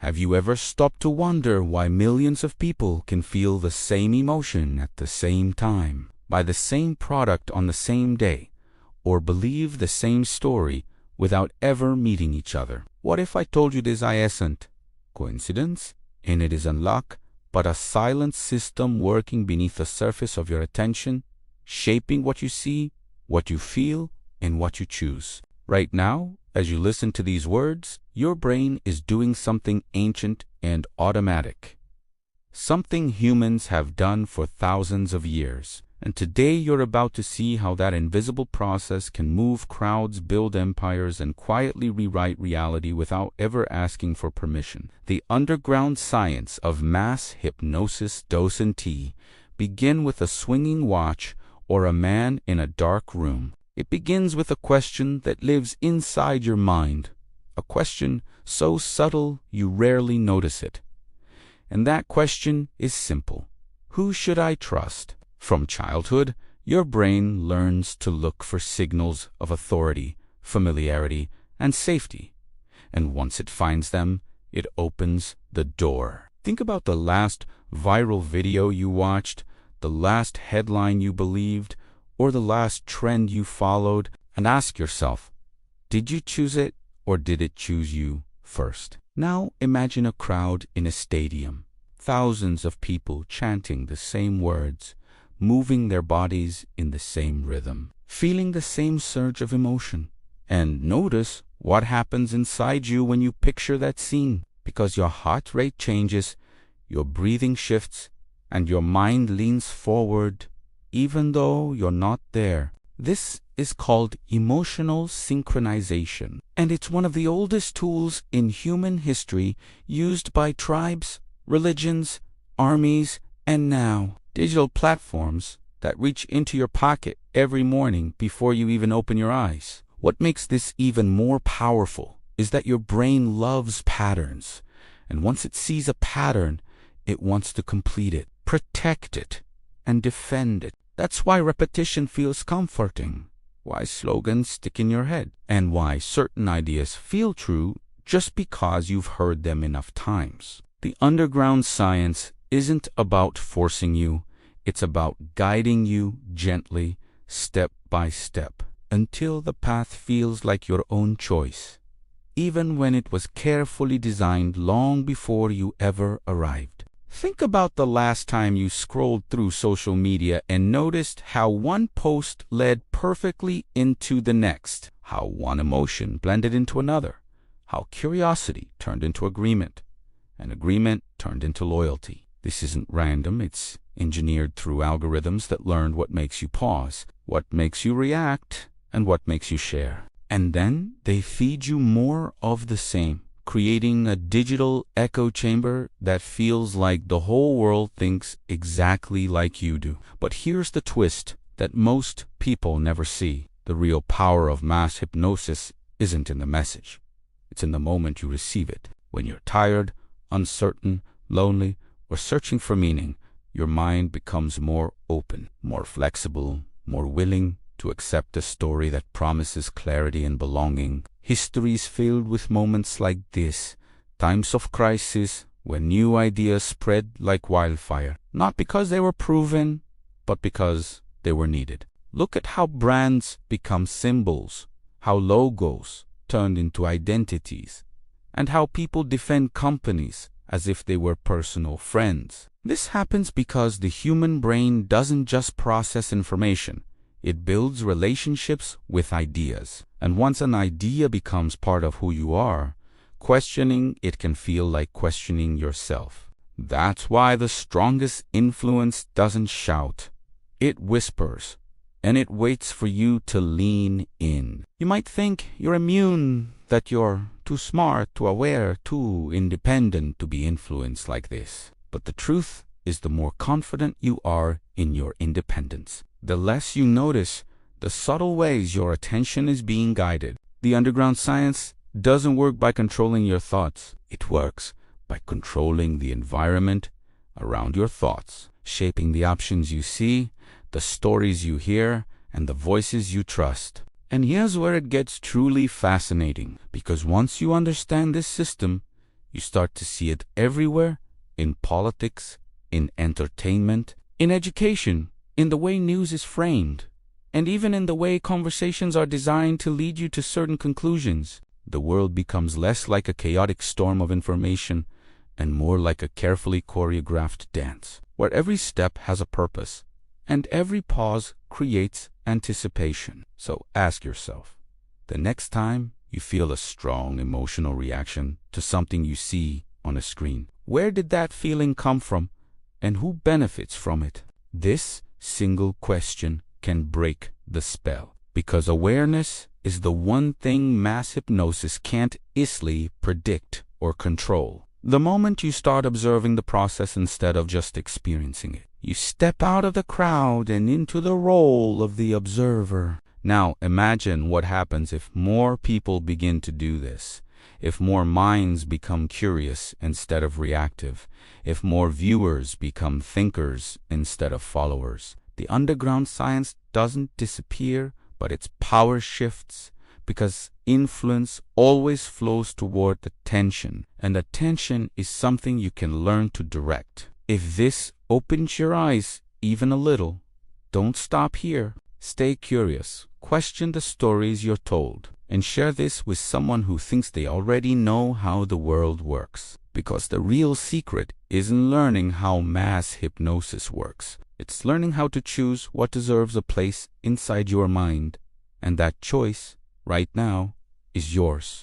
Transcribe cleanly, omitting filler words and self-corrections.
Have you ever stopped to wonder why millions of people can feel the same emotion at the same time, buy the same product on the same day, or believe the same story without ever meeting each other? What if I told you this isn't coincidence, and it isn't luck, but a silent system working beneath the surface of your attention, shaping what you see, what you feel, and what you choose? Right now, as you listen to these words, your brain is doing something ancient and automatic, something humans have done for thousands of years. And today you're about to see how that invisible process can move crowds, build empires, and quietly rewrite reality without ever asking for permission. The underground science of mass hypnosis doesn't begin with a swinging watch or a man in a dark room. It begins with a question that lives inside your mind, a question so subtle you rarely notice it. And that question is simple. Who should I trust? From childhood, your brain learns to look for signals of authority, familiarity, and safety. And once it finds them, it opens the door. Think about the last viral video you watched, the last headline you believed, or the last trend you followed, and ask yourself, did you choose it or did it choose you first? Now imagine a crowd in a stadium, thousands of people chanting the same words, moving their bodies in the same rhythm, feeling the same surge of emotion. And notice what happens inside you when you picture that scene, because your heart rate changes, your breathing shifts, and your mind leans forward even though you're not there. This is called emotional synchronization, and it's one of the oldest tools in human history, used by tribes, religions, armies, and now digital platforms that reach into your pocket every morning before you even open your eyes. What makes this even more powerful is that your brain loves patterns, and once it sees a pattern, it wants to complete it, protect it, and defend it. That's why repetition feels comforting, why slogans stick in your head, and why certain ideas feel true just because you've heard them enough times. The underground science isn't about forcing you, it's about guiding you gently, step by step, until the path feels like your own choice, even when it was carefully designed long before you ever arrived. Think about the last time you scrolled through social media and noticed how one post led perfectly into the next, how one emotion blended into another, how curiosity turned into agreement, and agreement turned into loyalty. This isn't random, it's engineered through algorithms that learn what makes you pause, what makes you react, and what makes you share. And then they feed you more of the same, creating a digital echo chamber that feels like the whole world thinks exactly like you do. But here's the twist that most people never see. The real power of mass hypnosis isn't in the message. It's in the moment you receive it. When you're tired, uncertain, lonely, or searching for meaning, your mind becomes more open, more flexible, more willing to accept a story that promises clarity and belonging. History is filled with moments like this, times of crisis when new ideas spread like wildfire, not because they were proven, but because they were needed. Look at how brands become symbols, how logos turned into identities, and how people defend companies as if they were personal friends. This happens because the human brain doesn't just process information, it builds relationships with ideas. And once an idea becomes part of who you are, questioning it can feel like questioning yourself. That's why the strongest influence doesn't shout. It whispers, and it waits for you to lean in. You might think you're immune, that you're too smart, too aware, too independent to be influenced like this. But the truth is, the more confident you are in your independence, the less you notice the subtle ways your attention is being guided. The underground science doesn't work by controlling your thoughts. It works by controlling the environment around your thoughts, shaping the options you see, the stories you hear, and the voices you trust. And here's where it gets truly fascinating, because once you understand this system, You start to see it everywhere, in politics, in entertainment, in education, in the way news is framed, and even in the way conversations are designed to lead you to certain conclusions. The world becomes less like a chaotic storm of information and more like a carefully choreographed dance, where every step has a purpose and every pause creates anticipation. So ask yourself, the next time you feel a strong emotional reaction to something you see on a screen, where did that feeling come from and who benefits from it? This single question can break the spell, because awareness is the one thing mass hypnosis can't easily predict or control. The moment you start observing the process instead of just experiencing it, you step out of the crowd and into the role of the observer. Now imagine what happens if more people begin to do this, if more minds become curious instead of reactive, if more viewers become thinkers instead of followers. The underground science doesn't disappear, but its power shifts, because influence always flows toward attention, and attention is something you can learn to direct. If this opens your eyes even a little, don't stop here. Stay curious, question the stories you're told, and share this with someone who thinks they already know how the world works. Because the real secret isn't learning how mass hypnosis works. It's learning how to choose what deserves a place inside your mind, and that choice, right now, is yours.